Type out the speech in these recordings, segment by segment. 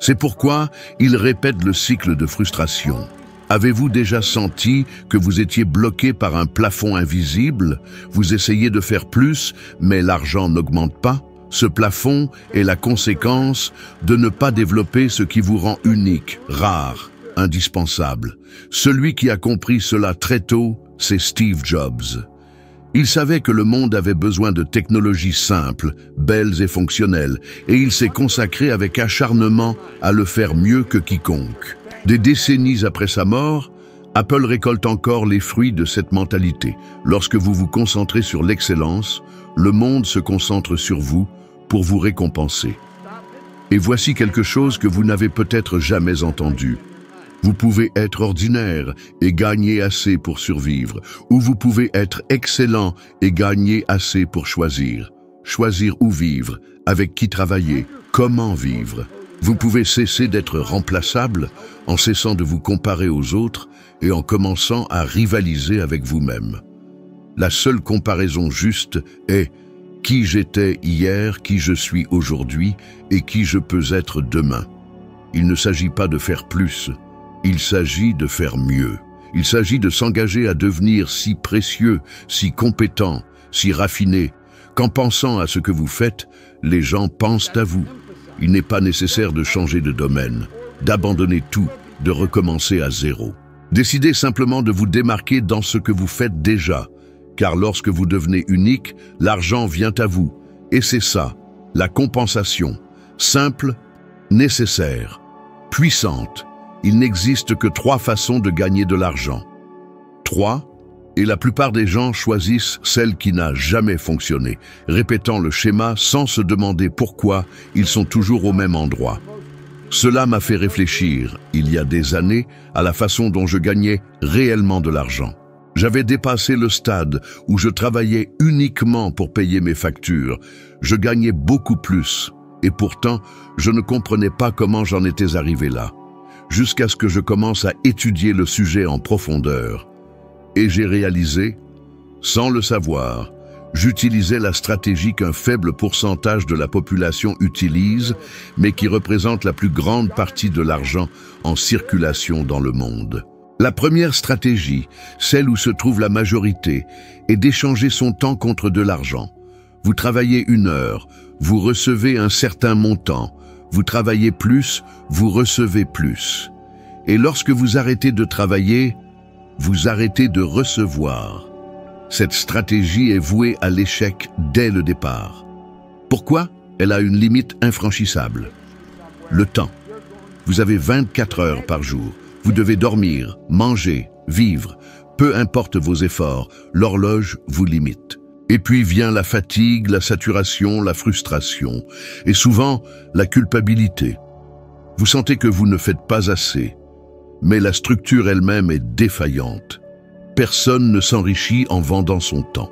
C'est pourquoi il répète le cycle de frustration. Avez-vous déjà senti que vous étiez bloqué par un plafond invisible? Vous essayez de faire plus, mais l'argent n'augmente pas? Ce plafond est la conséquence de ne pas développer ce qui vous rend unique, rare, indispensable. Celui qui a compris cela très tôt, c'est Steve Jobs. Il savait que le monde avait besoin de technologies simples, belles et fonctionnelles, et il s'est consacré avec acharnement à le faire mieux que quiconque. Des décennies après sa mort, Apple récolte encore les fruits de cette mentalité. Lorsque vous vous concentrez sur l'excellence, le monde se concentre sur vous pour vous récompenser. Et voici quelque chose que vous n'avez peut-être jamais entendu. Vous pouvez être ordinaire et gagner assez pour survivre, ou vous pouvez être excellent et gagner assez pour choisir. Choisir où vivre, avec qui travailler, comment vivre. Vous pouvez cesser d'être remplaçable en cessant de vous comparer aux autres et en commençant à rivaliser avec vous-même. La seule comparaison juste est qui j'étais hier, qui je suis aujourd'hui et qui je peux être demain. Il ne s'agit pas de faire plus, il s'agit de faire mieux. Il s'agit de s'engager à devenir si précieux, si compétent, si raffiné, qu'en pensant à ce que vous faites, les gens pensent à vous. Il n'est pas nécessaire de changer de domaine, d'abandonner tout, de recommencer à zéro. Décidez simplement de vous démarquer dans ce que vous faites déjà, car lorsque vous devenez unique, l'argent vient à vous. Et c'est ça, la compensation, simple, nécessaire, puissante. Il n'existe que 3 façons de gagner de l'argent. 3, et la plupart des gens choisissent celle qui n'a jamais fonctionné, répétant le schéma sans se demander pourquoi ils sont toujours au même endroit. Cela m'a fait réfléchir, il y a des années, à la façon dont je gagnais réellement de l'argent. J'avais dépassé le stade où je travaillais uniquement pour payer mes factures. Je gagnais beaucoup plus, et pourtant, je ne comprenais pas comment j'en étais arrivé là. Jusqu'à ce que je commence à étudier le sujet en profondeur. Et j'ai réalisé, sans le savoir, j'utilisais la stratégie qu'un faible pourcentage de la population utilise, mais qui représente la plus grande partie de l'argent en circulation dans le monde. La première stratégie, celle où se trouve la majorité, est d'échanger son temps contre de l'argent. Vous travaillez 1 heure, vous recevez un certain montant. Vous travaillez plus, vous recevez plus. Et lorsque vous arrêtez de travailler, vous arrêtez de recevoir. Cette stratégie est vouée à l'échec dès le départ. Pourquoi? Elle a une limite infranchissable. Le temps. Vous avez 24 heures par jour. Vous devez dormir, manger, vivre. Peu importe vos efforts, l'horloge vous limite. Et puis vient la fatigue, la saturation, la frustration, et souvent la culpabilité. Vous sentez que vous ne faites pas assez, mais la structure elle-même est défaillante. Personne ne s'enrichit en vendant son temps.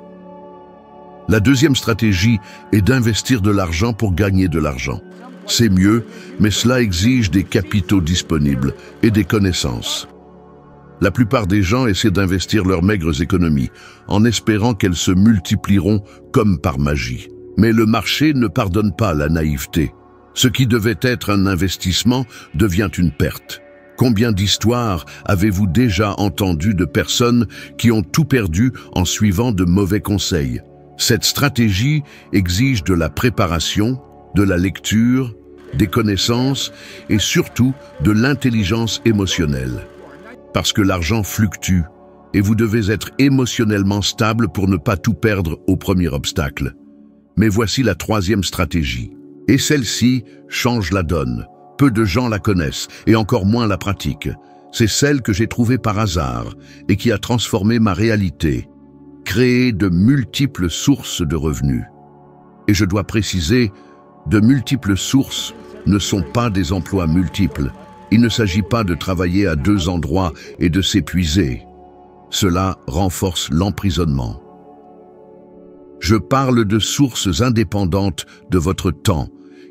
La deuxième stratégie est d'investir de l'argent pour gagner de l'argent. C'est mieux, mais cela exige des capitaux disponibles et des connaissances. La plupart des gens essaient d'investir leurs maigres économies, en espérant qu'elles se multiplieront comme par magie. Mais le marché ne pardonne pas la naïveté. Ce qui devait être un investissement devient une perte. Combien d'histoires avez-vous déjà entendu de personnes qui ont tout perdu en suivant de mauvais conseils? Cette stratégie exige de la préparation, de la lecture, des connaissances et surtout de l'intelligence émotionnelle. Parce que l'argent fluctue et vous devez être émotionnellement stable pour ne pas tout perdre au premier obstacle. Mais voici la 3e stratégie. Et celle-ci change la donne. Peu de gens la connaissent et encore moins la pratiquent. C'est celle que j'ai trouvée par hasard et qui a transformé ma réalité. Créer de multiples sources de revenus. Et je dois préciser, de multiples sources ne sont pas des emplois multiples. Il ne s'agit pas de travailler à 2 endroits et de s'épuiser. Cela renforce l'emprisonnement. Je parle de sources indépendantes de votre temps,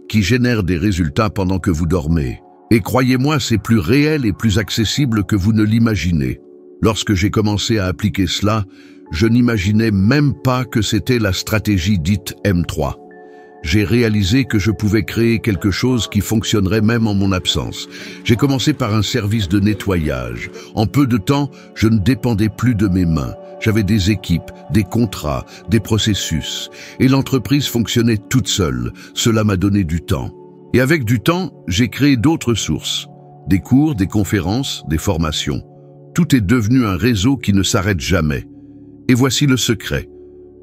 qui génèrent des résultats pendant que vous dormez. Et croyez-moi, c'est plus réel et plus accessible que vous ne l'imaginez. Lorsque j'ai commencé à appliquer cela, je n'imaginais même pas que c'était la stratégie dite M3. j'ai réalisé que je pouvais créer quelque chose qui fonctionnerait même en mon absence. J'ai commencé par un service de nettoyage. En peu de temps, je ne dépendais plus de mes mains. J'avais des équipes, des contrats, des processus. Et l'entreprise fonctionnait toute seule. Cela m'a donné du temps. Et avec du temps, j'ai créé d'autres sources. Des cours, des conférences, des formations. Tout est devenu un réseau qui ne s'arrête jamais. Et voici le secret.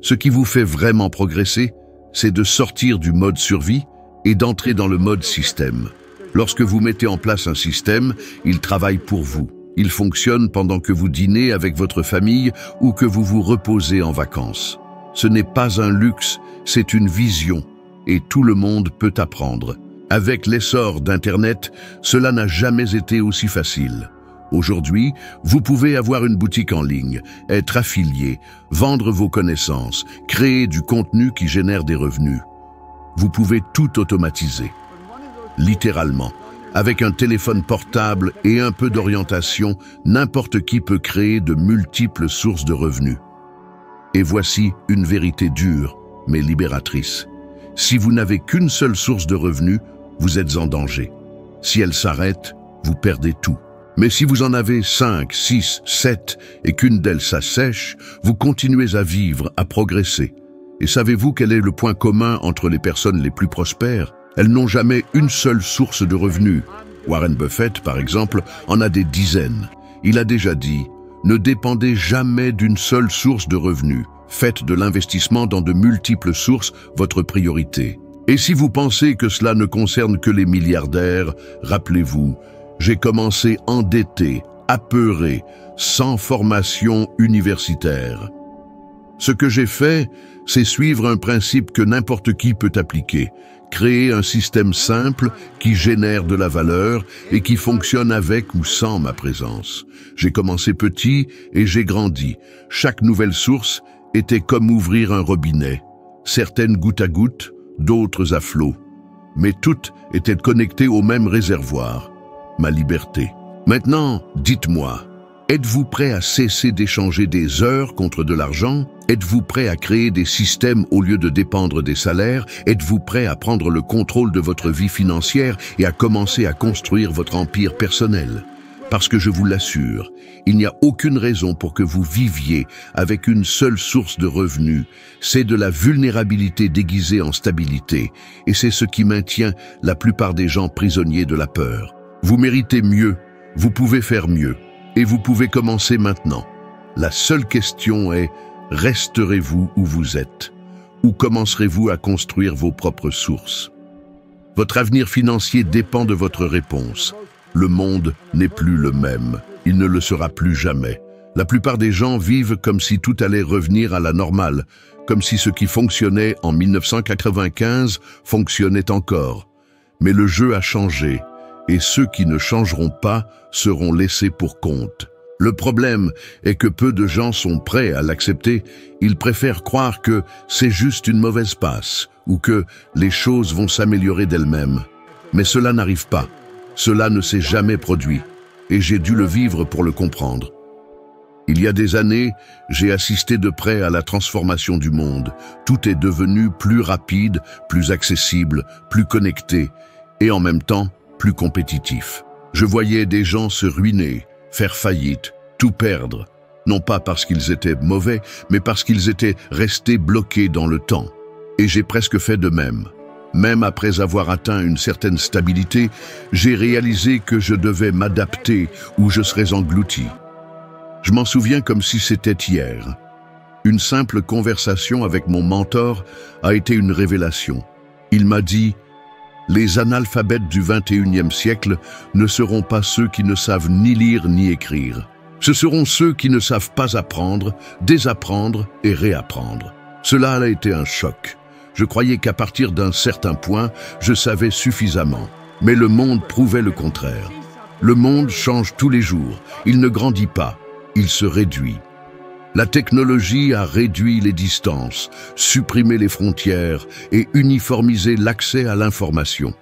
Ce qui vous fait vraiment progresser, c'est de sortir du mode survie et d'entrer dans le mode système. Lorsque vous mettez en place un système, il travaille pour vous. Il fonctionne pendant que vous dînez avec votre famille ou que vous vous reposez en vacances. Ce n'est pas un luxe, c'est une vision et tout le monde peut apprendre. Avec l'essor d'Internet, cela n'a jamais été aussi facile. Aujourd'hui, vous pouvez avoir une boutique en ligne, être affilié, vendre vos connaissances, créer du contenu qui génère des revenus. Vous pouvez tout automatiser. Littéralement, avec un téléphone portable et un peu d'orientation, n'importe qui peut créer de multiples sources de revenus. Et voici une vérité dure, mais libératrice. Si vous n'avez qu'une seule source de revenus, vous êtes en danger. Si elle s'arrête, vous perdez tout. Mais si vous en avez 5, 6, 7 et qu'une d'elles s'assèche, vous continuez à vivre, à progresser. Et savez-vous quel est le point commun entre les personnes les plus prospères? Elles n'ont jamais une seule source de revenus. Warren Buffett, par exemple, en a des dizaines. Il a déjà dit « Ne dépendez jamais d'une seule source de revenus. Faites de l'investissement dans de multiples sources votre priorité. » Et si vous pensez que cela ne concerne que les milliardaires, rappelez-vous, j'ai commencé endetté, apeuré, sans formation universitaire. Ce que j'ai fait, c'est suivre un principe que n'importe qui peut appliquer, créer un système simple qui génère de la valeur et qui fonctionne avec ou sans ma présence. J'ai commencé petit et j'ai grandi. Chaque nouvelle source était comme ouvrir un robinet. Certaines goutte à goutte, d'autres à flot. Mais toutes étaient connectées au même réservoir. Ma liberté. Maintenant, dites-moi, êtes-vous prêt à cesser d'échanger des heures contre de l'argent? Êtes-vous prêt à créer des systèmes au lieu de dépendre des salaires? Êtes-vous prêt à prendre le contrôle de votre vie financière et à commencer à construire votre empire personnel? Parce que je vous l'assure, il n'y a aucune raison pour que vous viviez avec une seule source de revenus. C'est de la vulnérabilité déguisée en stabilité, et c'est ce qui maintient la plupart des gens prisonniers de la peur. Vous méritez mieux, vous pouvez faire mieux, et vous pouvez commencer maintenant. La seule question est, resterez-vous où vous êtes? Ou commencerez-vous à construire vos propres sources? Votre avenir financier dépend de votre réponse. Le monde n'est plus le même, il ne le sera plus jamais. La plupart des gens vivent comme si tout allait revenir à la normale, comme si ce qui fonctionnait en 1995 fonctionnait encore. Mais le jeu a changé. Et ceux qui ne changeront pas seront laissés pour compte. Le problème est que peu de gens sont prêts à l'accepter. Ils préfèrent croire que c'est juste une mauvaise passe ou que les choses vont s'améliorer d'elles-mêmes. Mais cela n'arrive pas. Cela ne s'est jamais produit. Et j'ai dû le vivre pour le comprendre. Il y a des années, j'ai assisté de près à la transformation du monde. Tout est devenu plus rapide, plus accessible, plus connecté et en même temps, plus compétitif. Je voyais des gens se ruiner, faire faillite, tout perdre, non pas parce qu'ils étaient mauvais, mais parce qu'ils étaient restés bloqués dans le temps. Et j'ai presque fait de même. Même après avoir atteint une certaine stabilité, j'ai réalisé que je devais m'adapter ou je serais englouti. Je m'en souviens comme si c'était hier. Une simple conversation avec mon mentor a été une révélation. Il m'a dit « Les analphabètes du 21e siècle ne seront pas ceux qui ne savent ni lire ni écrire. Ce seront ceux qui ne savent pas apprendre, désapprendre et réapprendre. » Cela a été un choc. Je croyais qu'à partir d'un certain point, je savais suffisamment. Mais le monde prouvait le contraire. Le monde change tous les jours. Il ne grandit pas, il se réduit. La technologie a réduit les distances, supprimé les frontières et uniformisé l'accès à l'information.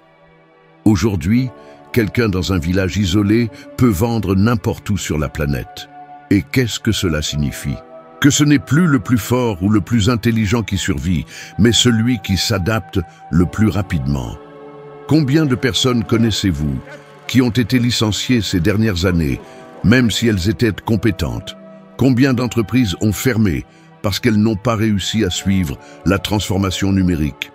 Aujourd'hui, quelqu'un dans un village isolé peut vendre n'importe où sur la planète. Et qu'est-ce que cela signifie? Que ce n'est plus le plus fort ou le plus intelligent qui survit, mais celui qui s'adapte le plus rapidement. Combien de personnes connaissez-vous qui ont été licenciées ces dernières années, même si elles étaient compétentes? Combien d'entreprises ont fermé parce qu'elles n'ont pas réussi à suivre la transformation numérique?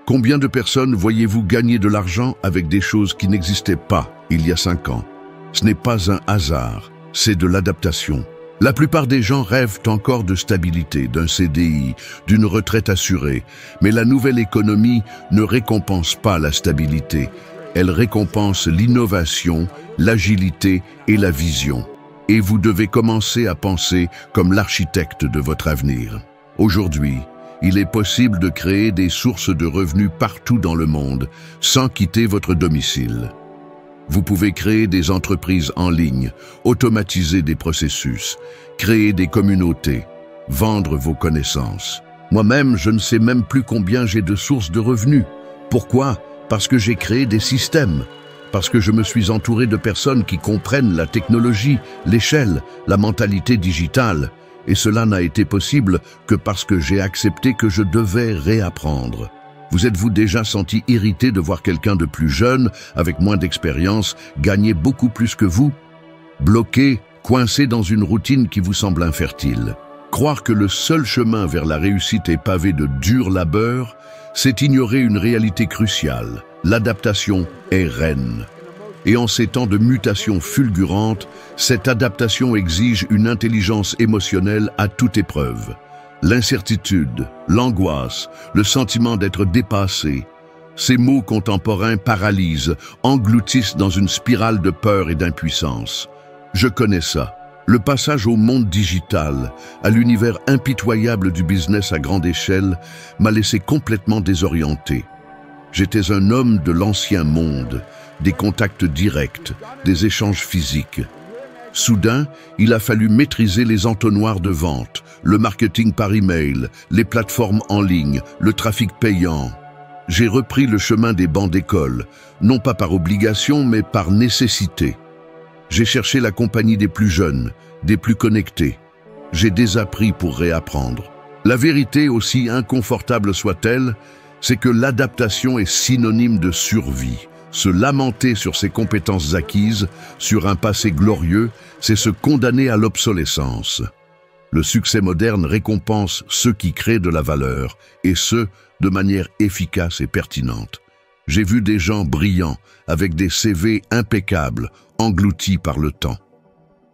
Combien de personnes voyez-vous gagner de l'argent avec des choses qui n'existaient pas il y a 5 ans? Ce n'est pas un hasard, c'est de l'adaptation. La plupart des gens rêvent encore de stabilité, d'un CDI, d'une retraite assurée. Mais la nouvelle économie ne récompense pas la stabilité. Elle récompense l'innovation, l'agilité et la vision. Et vous devez commencer à penser comme l'architecte de votre avenir. Aujourd'hui, il est possible de créer des sources de revenus partout dans le monde, sans quitter votre domicile. Vous pouvez créer des entreprises en ligne, automatiser des processus, créer des communautés, vendre vos connaissances. Moi-même, je ne sais même plus combien j'ai de sources de revenus. Pourquoi? Parce que j'ai créé des systèmes, parce que je me suis entouré de personnes qui comprennent la technologie, l'échelle, la mentalité digitale. Et cela n'a été possible que parce que j'ai accepté que je devais réapprendre. Vous êtes-vous déjà senti irrité de voir quelqu'un de plus jeune, avec moins d'expérience, gagner beaucoup plus que vous? Bloqué, coincé dans une routine qui vous semble infertile. Croire que le seul chemin vers la réussite est pavé de dur labeur, c'est ignorer une réalité cruciale. L'adaptation est reine. Et en ces temps de mutation fulgurante, cette adaptation exige une intelligence émotionnelle à toute épreuve. L'incertitude, l'angoisse, le sentiment d'être dépassé, ces mots contemporains paralysent, engloutissent dans une spirale de peur et d'impuissance. Je connais ça. Le passage au monde digital, à l'univers impitoyable du business à grande échelle, m'a laissé complètement désorienté. J'étais un homme de l'ancien monde, des contacts directs, des échanges physiques. Soudain, il a fallu maîtriser les entonnoirs de vente, le marketing par email, les plateformes en ligne, le trafic payant. J'ai repris le chemin des bancs d'école, non pas par obligation, mais par nécessité. J'ai cherché la compagnie des plus jeunes, des plus connectés. J'ai désappris pour réapprendre. La vérité, aussi inconfortable soit-elle, c'est que l'adaptation est synonyme de survie. Se lamenter sur ses compétences acquises, sur un passé glorieux, c'est se condamner à l'obsolescence. Le succès moderne récompense ceux qui créent de la valeur, et ce, de manière efficace et pertinente. J'ai vu des gens brillants, avec des CV impeccables, engloutis par le temps.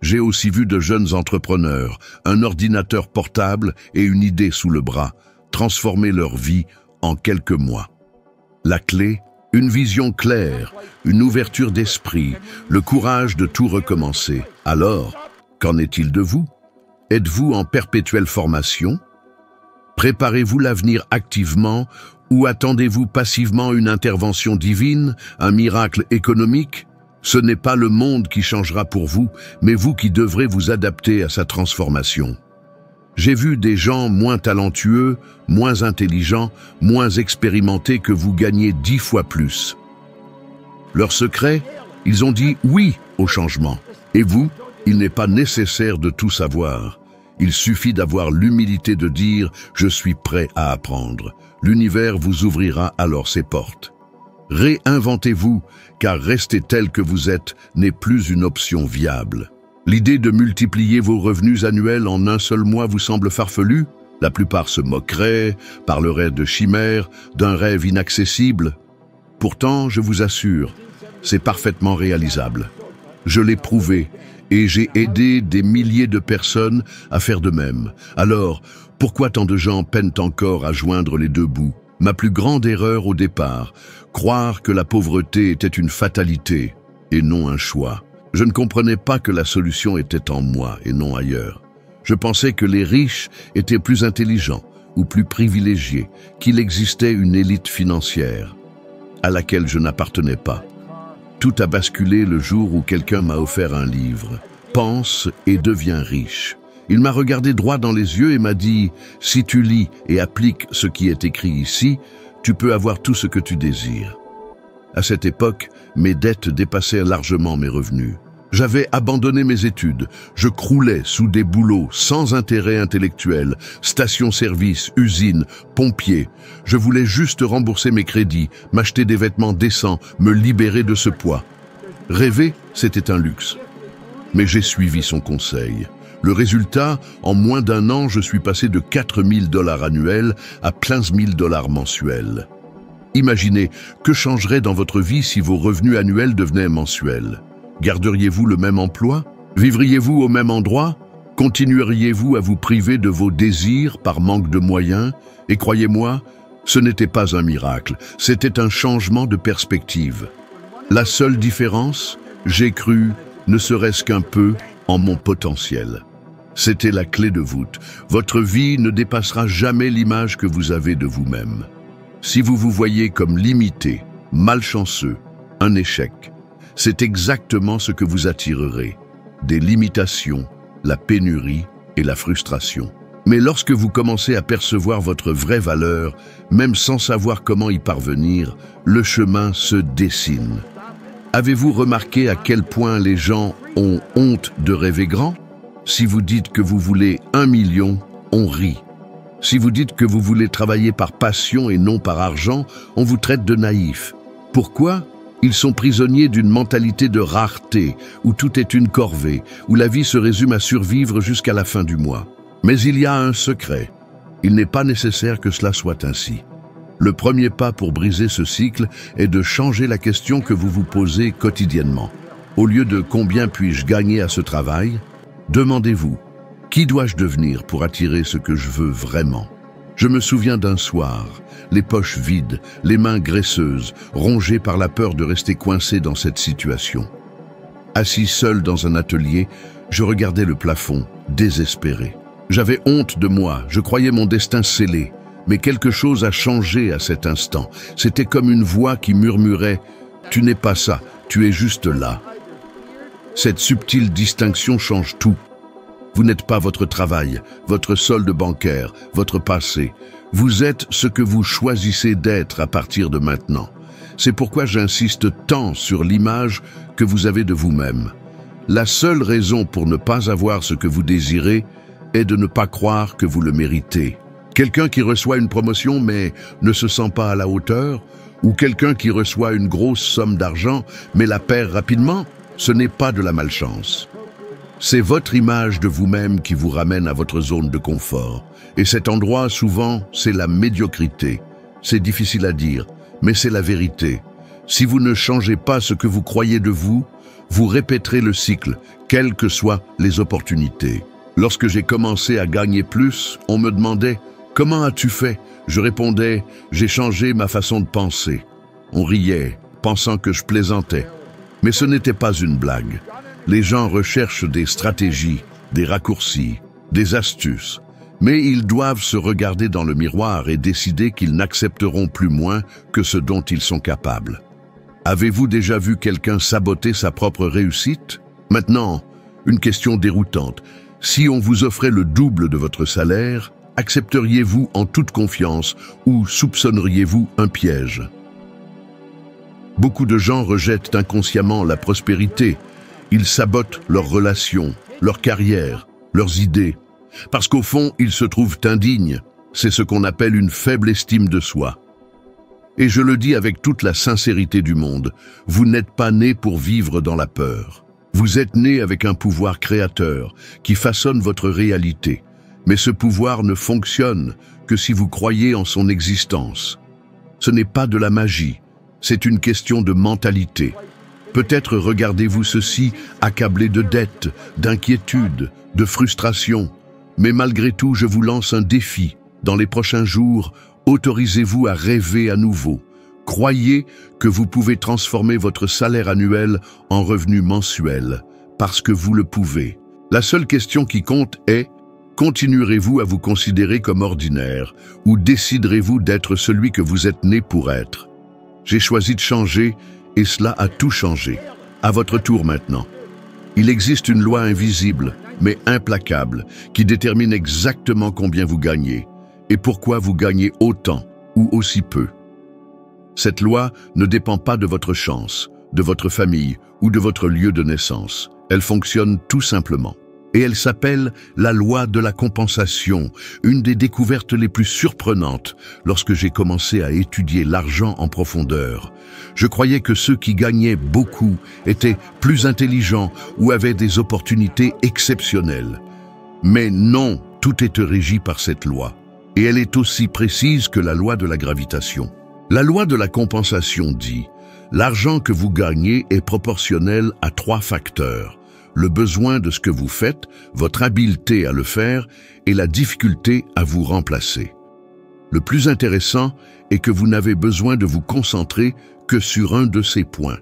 J'ai aussi vu de jeunes entrepreneurs, un ordinateur portable et une idée sous le bras, transformer leur vie en quelques mois. La clé, une vision claire, une ouverture d'esprit, le courage de tout recommencer. Alors, qu'en est-il de vous? Êtes-vous en perpétuelle formation? Préparez-vous l'avenir activement ou attendez-vous passivement une intervention divine, un miracle économique? Ce n'est pas le monde qui changera pour vous, mais vous qui devrez vous adapter à sa transformation. J'ai vu des gens moins talentueux, moins intelligents, moins expérimentés que vous gagnez 10 fois plus. Leur secret, ils ont dit oui au changement. Et vous, il n'est pas nécessaire de tout savoir. Il suffit d'avoir l'humilité de dire « je suis prêt à apprendre ». L'univers vous ouvrira alors ses portes. Réinventez-vous, car rester tel que vous êtes n'est plus une option viable. L'idée de multiplier vos revenus annuels en un seul mois vous semble farfelue? La plupart se moqueraient, parleraient de chimères, d'un rêve inaccessible. Pourtant, je vous assure, c'est parfaitement réalisable. Je l'ai prouvé et j'ai aidé des milliers de personnes à faire de même. Alors, pourquoi tant de gens peinent encore à joindre les deux bouts? Ma plus grande erreur au départ, croire que la pauvreté était une fatalité et non un choix. Je ne comprenais pas que la solution était en moi et non ailleurs. Je pensais que les riches étaient plus intelligents ou plus privilégiés, qu'il existait une élite financière à laquelle je n'appartenais pas. Tout a basculé le jour où quelqu'un m'a offert un livre. Pense et deviens riche. Il m'a regardé droit dans les yeux et m'a dit « Si tu lis et appliques ce qui est écrit ici, tu peux avoir tout ce que tu désires. » À cette époque, mes dettes dépassaient largement mes revenus. J'avais abandonné mes études. Je croulais sous des boulots sans intérêt intellectuel, station-service, usine, pompier. Je voulais juste rembourser mes crédits, m'acheter des vêtements décents, me libérer de ce poids. Rêver, c'était un luxe. Mais j'ai suivi son conseil. Le résultat, en moins d'un an, je suis passé de 4 000 $ annuels à 15 000 $ mensuels. Imaginez, que changerait dans votre vie si vos revenus annuels devenaient mensuels? Garderiez-vous le même emploi? Vivriez-vous au même endroit? Continueriez-vous à vous priver de vos désirs par manque de moyens? Et croyez-moi, ce n'était pas un miracle, c'était un changement de perspective. La seule différence, j'ai cru, ne serait-ce qu'un peu, en mon potentiel. C'était la clé de voûte. Votre vie ne dépassera jamais l'image que vous avez de vous-même. Si vous vous voyez comme limité, malchanceux, un échec, c'est exactement ce que vous attirerez. Des limitations, la pénurie et la frustration. Mais lorsque vous commencez à percevoir votre vraie valeur, même sans savoir comment y parvenir, le chemin se dessine. Avez-vous remarqué à quel point les gens ont honte de rêver grand? Si vous dites que vous voulez 1 million, on rit. Si vous dites que vous voulez travailler par passion et non par argent, on vous traite de naïf. Pourquoi? Ils sont prisonniers d'une mentalité de rareté, où tout est une corvée, où la vie se résume à survivre jusqu'à la fin du mois. Mais il y a un secret. Il n'est pas nécessaire que cela soit ainsi. Le premier pas pour briser ce cycle est de changer la question que vous vous posez quotidiennement. Au lieu de « combien puis-je gagner à ce travail ?», demandez-vous « qui dois-je devenir pour attirer ce que je veux vraiment ?» Je me souviens d'un soir, les poches vides, les mains graisseuses, rongées par la peur de rester coincé dans cette situation. Assis seul dans un atelier, je regardais le plafond, désespéré. J'avais honte de moi, je croyais mon destin scellé. Mais quelque chose a changé à cet instant. C'était comme une voix qui murmurait « Tu n'es pas ça, tu es juste là ». Cette subtile distinction change tout. Vous n'êtes pas votre travail, votre solde bancaire, votre passé. Vous êtes ce que vous choisissez d'être à partir de maintenant. C'est pourquoi j'insiste tant sur l'image que vous avez de vous-même. La seule raison pour ne pas avoir ce que vous désirez est de ne pas croire que vous le méritez. Quelqu'un qui reçoit une promotion mais ne se sent pas à la hauteur, ou quelqu'un qui reçoit une grosse somme d'argent mais la perd rapidement, ce n'est pas de la malchance. C'est votre image de vous-même qui vous ramène à votre zone de confort. Et cet endroit, souvent, c'est la médiocrité. C'est difficile à dire, mais c'est la vérité. Si vous ne changez pas ce que vous croyez de vous, vous répéterez le cycle, quelles que soient les opportunités. Lorsque j'ai commencé à gagner plus, on me demandait « Comment as-tu fait ?» Je répondais « J'ai changé ma façon de penser ». On riait, pensant que je plaisantais. Mais ce n'était pas une blague. Les gens recherchent des stratégies, des raccourcis, des astuces. Mais ils doivent se regarder dans le miroir et décider qu'ils n'accepteront plus moins que ce dont ils sont capables. Avez-vous déjà vu quelqu'un saboter sa propre réussite? Maintenant, une question déroutante. Si on vous offrait le double de votre salaire, accepteriez-vous en toute confiance ou soupçonneriez-vous un piège? Beaucoup de gens rejettent inconsciemment la prospérité. Ils sabotent leurs relations, leur carrière, leurs idées. Parce qu'au fond, ils se trouvent indignes. C'est ce qu'on appelle une faible estime de soi. Et je le dis avec toute la sincérité du monde, vous n'êtes pas né pour vivre dans la peur. Vous êtes né avec un pouvoir créateur qui façonne votre réalité. Mais ce pouvoir ne fonctionne que si vous croyez en son existence. Ce n'est pas de la magie, c'est une question de mentalité. Peut-être regardez-vous ceci accablé de dettes, d'inquiétudes, de frustrations. Mais malgré tout, je vous lance un défi. Dans les prochains jours, autorisez-vous à rêver à nouveau. Croyez que vous pouvez transformer votre salaire annuel en revenu mensuel, parce que vous le pouvez. La seule question qui compte est, continuerez-vous à vous considérer comme ordinaire, ou déciderez-vous d'être celui que vous êtes né pour être? J'ai choisi de changer, et cela a tout changé. À votre tour maintenant. Il existe une loi invisible, mais implacable, qui détermine exactement combien vous gagnez, et pourquoi vous gagnez autant ou aussi peu. Cette loi ne dépend pas de votre chance, de votre famille ou de votre lieu de naissance. Elle fonctionne tout simplement. Et elle s'appelle la loi de la compensation, une des découvertes les plus surprenantes lorsque j'ai commencé à étudier l'argent en profondeur. Je croyais que ceux qui gagnaient beaucoup étaient plus intelligents ou avaient des opportunités exceptionnelles. Mais non, tout est régi par cette loi. Et elle est aussi précise que la loi de la gravitation. La loi de la compensation dit « L'argent que vous gagnez est proportionnel à 3 facteurs. Le besoin de ce que vous faites, votre habileté à le faire et la difficulté à vous remplacer. Le plus intéressant est que vous n'avez besoin de vous concentrer que sur un de ces points.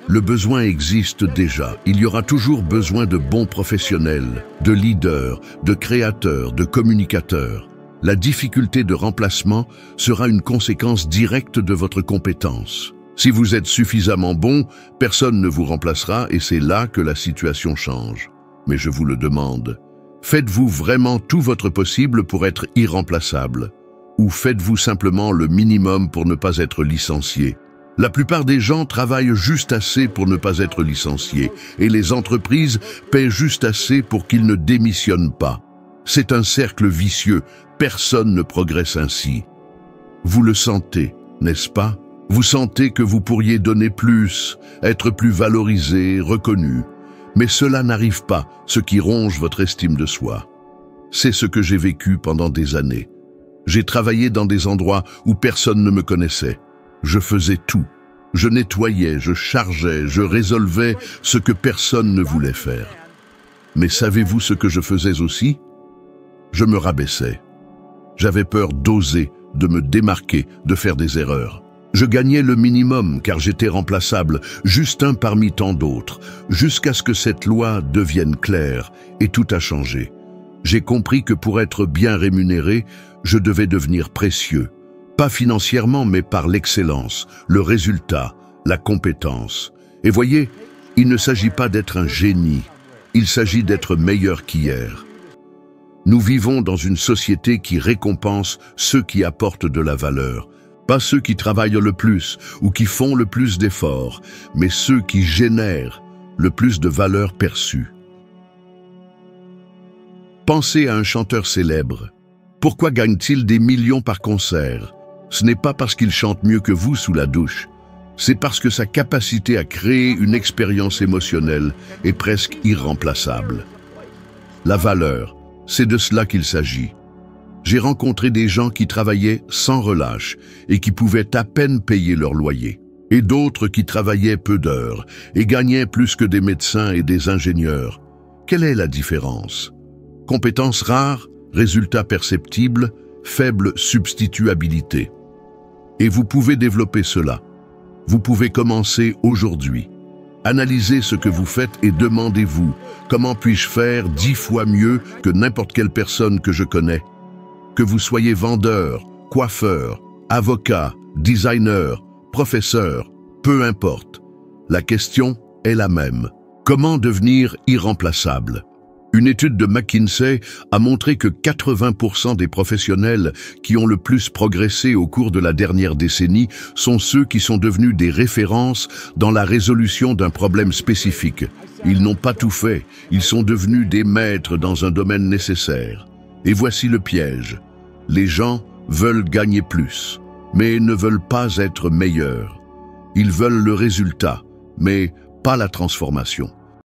Le besoin existe déjà. Il y aura toujours besoin de bons professionnels, de leaders, de créateurs, de communicateurs. La difficulté de remplacement sera une conséquence directe de votre compétence. Si vous êtes suffisamment bon, personne ne vous remplacera et c'est là que la situation change. Mais je vous le demande, faites-vous vraiment tout votre possible pour être irremplaçable? Ou faites-vous simplement le minimum pour ne pas être licencié? La plupart des gens travaillent juste assez pour ne pas être licenciés et les entreprises paient juste assez pour qu'ils ne démissionnent pas. C'est un cercle vicieux, personne ne progresse ainsi. Vous le sentez, n'est-ce pas? Vous sentez que vous pourriez donner plus, être plus valorisé, reconnu. Mais cela n'arrive pas, ce qui ronge votre estime de soi. C'est ce que j'ai vécu pendant des années. J'ai travaillé dans des endroits où personne ne me connaissait. Je faisais tout. Je nettoyais, je chargeais, je résolvais ce que personne ne voulait faire. Mais savez-vous ce que je faisais aussi? Je me rabaissais. J'avais peur d'oser, de me démarquer, de faire des erreurs. Je gagnais le minimum car j'étais remplaçable, juste un parmi tant d'autres, jusqu'à ce que cette loi devienne claire et tout a changé. J'ai compris que pour être bien rémunéré, je devais devenir précieux. Pas financièrement, mais par l'excellence, le résultat, la compétence. Et voyez, il ne s'agit pas d'être un génie, il s'agit d'être meilleur qu'hier. Nous vivons dans une société qui récompense ceux qui apportent de la valeur. Pas ceux qui travaillent le plus ou qui font le plus d'efforts, mais ceux qui génèrent le plus de valeur perçue. Pensez à un chanteur célèbre. Pourquoi gagne-t-il des millions par concert? Ce n'est pas parce qu'il chante mieux que vous sous la douche. C'est parce que sa capacité à créer une expérience émotionnelle est presque irremplaçable. La valeur, c'est de cela qu'il s'agit. J'ai rencontré des gens qui travaillaient sans relâche et qui pouvaient à peine payer leur loyer, et d'autres qui travaillaient peu d'heures et gagnaient plus que des médecins et des ingénieurs. Quelle est la différence? Compétences rares, résultats perceptibles, faible substituabilité. Et vous pouvez développer cela. Vous pouvez commencer aujourd'hui. Analysez ce que vous faites et demandez-vous, comment puis-je faire 10 fois mieux que n'importe quelle personne que je connais? Que vous soyez vendeur, coiffeur, avocat, designer, professeur, peu importe. La question est la même. Comment devenir irremplaçable? Une étude de McKinsey a montré que 80% des professionnels qui ont le plus progressé au cours de la dernière décennie sont ceux qui sont devenus des références dans la résolution d'un problème spécifique. Ils n'ont pas tout fait, ils sont devenus des maîtres dans un domaine nécessaire. Et voici le piège. Les gens veulent gagner plus, mais ne veulent pas être meilleurs. Ils veulent le résultat, mais pas la transformation.